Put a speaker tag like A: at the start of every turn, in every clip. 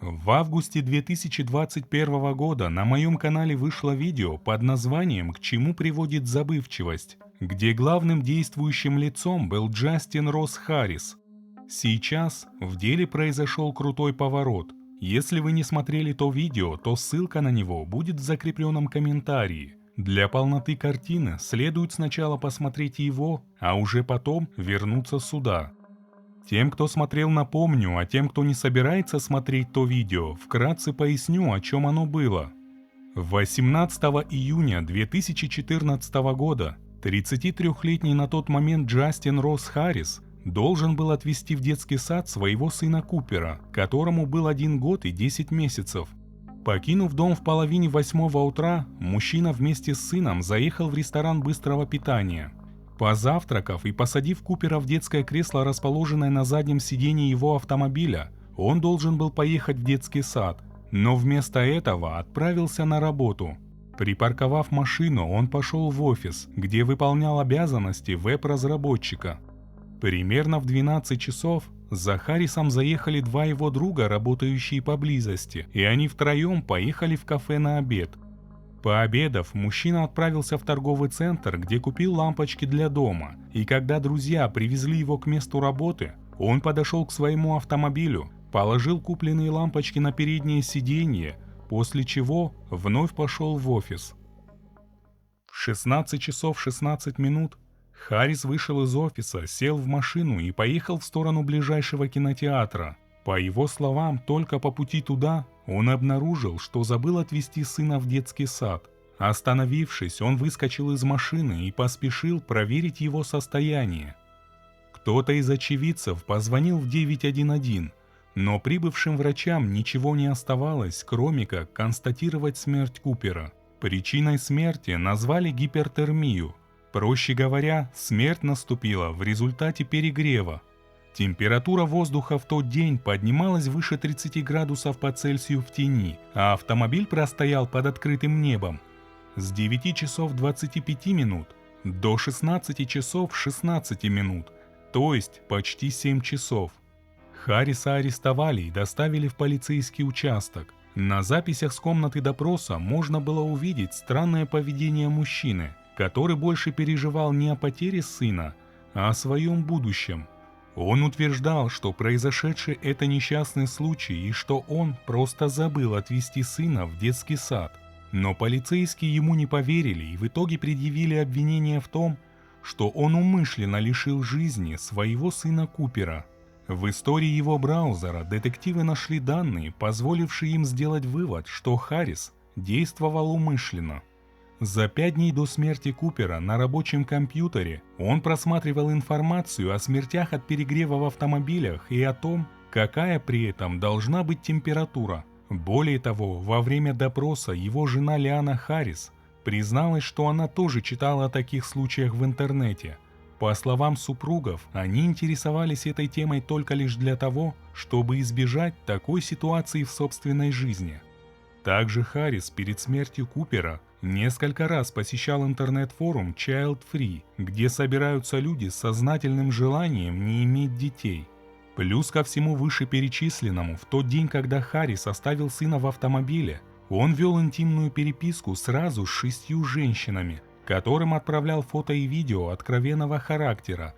A: В августе 2021 года на моем канале вышло видео под названием «К чему приводит забывчивость», где главным действующим лицом был Джастин Росс Харрис. Сейчас в деле произошел крутой поворот. Если вы не смотрели то видео, то ссылка на него будет в закрепленном комментарии. Для полноты картины следует сначала посмотреть его, а уже потом вернуться сюда. Тем, кто смотрел, напомню, а тем, кто не собирается смотреть то видео, вкратце поясню, о чем оно было. 18 июня 2014 года 33-летний на тот момент Джастин Росс Харрис должен был отвезти в детский сад своего сына Купера, которому был 1 год и 10 месяцев. Покинув дом в половине 8 утра, мужчина вместе с сыном заехал в ресторан быстрого питания. Позавтракав и посадив Купера в детское кресло, расположенное на заднем сидении его автомобиля, он должен был поехать в детский сад, но вместо этого отправился на работу. Припарковав машину, он пошел в офис, где выполнял обязанности веб-разработчика. Примерно в 12 часов за Харрисом заехали 2 его друга, работающие поблизости, и они втроем поехали в кафе на обед. Пообедав, мужчина отправился в торговый центр, где купил лампочки для дома, и когда друзья привезли его к месту работы, он подошел к своему автомобилю, положил купленные лампочки на переднее сиденье, после чего вновь пошел в офис. В 16 часов 16 минут Харрис вышел из офиса, сел в машину и поехал в сторону ближайшего кинотеатра. По его словам, только по пути туда он обнаружил, что забыл отвезти сына в детский сад. Остановившись, он выскочил из машины и поспешил проверить его состояние. Кто-то из очевидцев позвонил в 911, но прибывшим врачам ничего не оставалось, кроме как констатировать смерть Купера. Причиной смерти назвали гипертермию. Проще говоря, смерть наступила в результате перегрева. Температура воздуха в тот день поднималась выше 30 градусов по Цельсию в тени, а автомобиль простоял под открытым небом с 9 часов 25 минут до 16 часов 16 минут, то есть почти 7 часов. Харриса арестовали и доставили в полицейский участок. На записях с комнаты допроса можно было увидеть странное поведение мужчины, который больше переживал не о потере сына, а о своем будущем. Он утверждал, что произошедший это несчастный случай и что он просто забыл отвезти сына в детский сад. Но полицейские ему не поверили и в итоге предъявили обвинение в том, что он умышленно лишил жизни своего сына Купера. В истории его браузера детективы нашли данные, позволившие им сделать вывод, что Харрис действовал умышленно. За 5 дней до смерти Купера на рабочем компьютере он просматривал информацию о смертях от перегрева в автомобилях и о том, какая при этом должна быть температура. Более того, во время допроса его жена Лиана Харрис призналась, что она тоже читала о таких случаях в интернете. По словам супругов, они интересовались этой темой только лишь для того, чтобы избежать такой ситуации в собственной жизни. Также Харрис перед смертью Купера несколько раз посещал интернет-форум Child Free, где собираются люди с сознательным желанием не иметь детей. Плюс ко всему вышеперечисленному, в тот день, когда Харрис оставил сына в автомобиле, он вел интимную переписку сразу с 6 женщинами, которым отправлял фото и видео откровенного характера.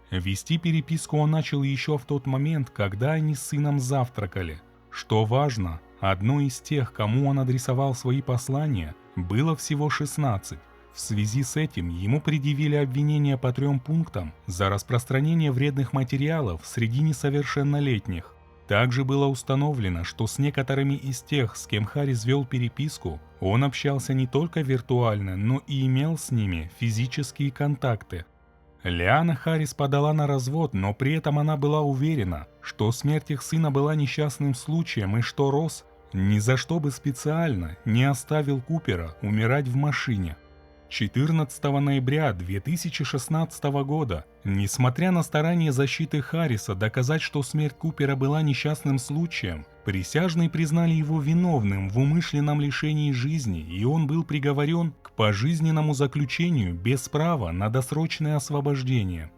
A: Вести переписку он начал еще в тот момент, когда они с сыном завтракали. Что важно, одной из тех, кому он адресовал свои послания, было всего 16. В связи с этим ему предъявили обвинения по 3 пунктам за распространение вредных материалов среди несовершеннолетних. Также было установлено, что с некоторыми из тех, с кем Харрис вел переписку, он общался не только виртуально, но и имел с ними физические контакты. Лиана Харрис подала на развод, но при этом она была уверена, что смерть их сына была несчастным случаем и что Росс ни за что бы специально не оставил Купера умирать в машине. 14 ноября 2016 года, несмотря на старания защиты Харриса доказать, что смерть Купера была несчастным случаем, присяжные признали его виновным в умышленном лишении жизни, и он был приговорен к пожизненному заключению без права на досрочное освобождение.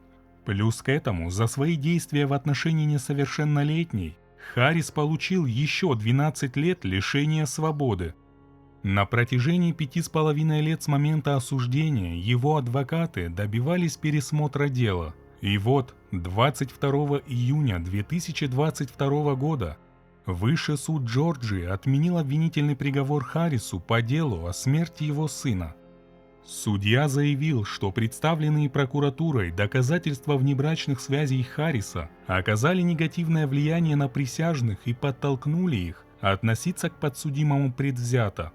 A: Плюс к этому, за свои действия в отношении несовершеннолетней, Харрис получил еще 12 лет лишения свободы. На протяжении 5,5 лет с момента осуждения его адвокаты добивались пересмотра дела. И вот 22 июня 2022 года Высший суд Джорджии отменил обвинительный приговор Харрису по делу о смерти его сына. Судья заявил, что представленные прокуратурой доказательства внебрачных связей Харриса оказали негативное влияние на присяжных и подтолкнули их относиться к подсудимому предвзято.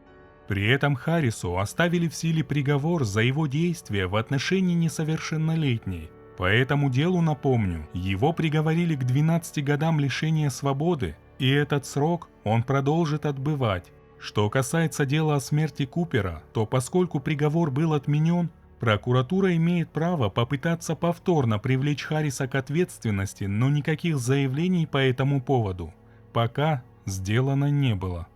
A: При этом Харрису оставили в силе приговор за его действия в отношении несовершеннолетней. По этому делу, напомню, его приговорили к 12 годам лишения свободы, и этот срок он продолжит отбывать. Что касается дела о смерти Купера, то поскольку приговор был отменен, прокуратура имеет право попытаться повторно привлечь Харриса к ответственности, но никаких заявлений по этому поводу пока сделано не было.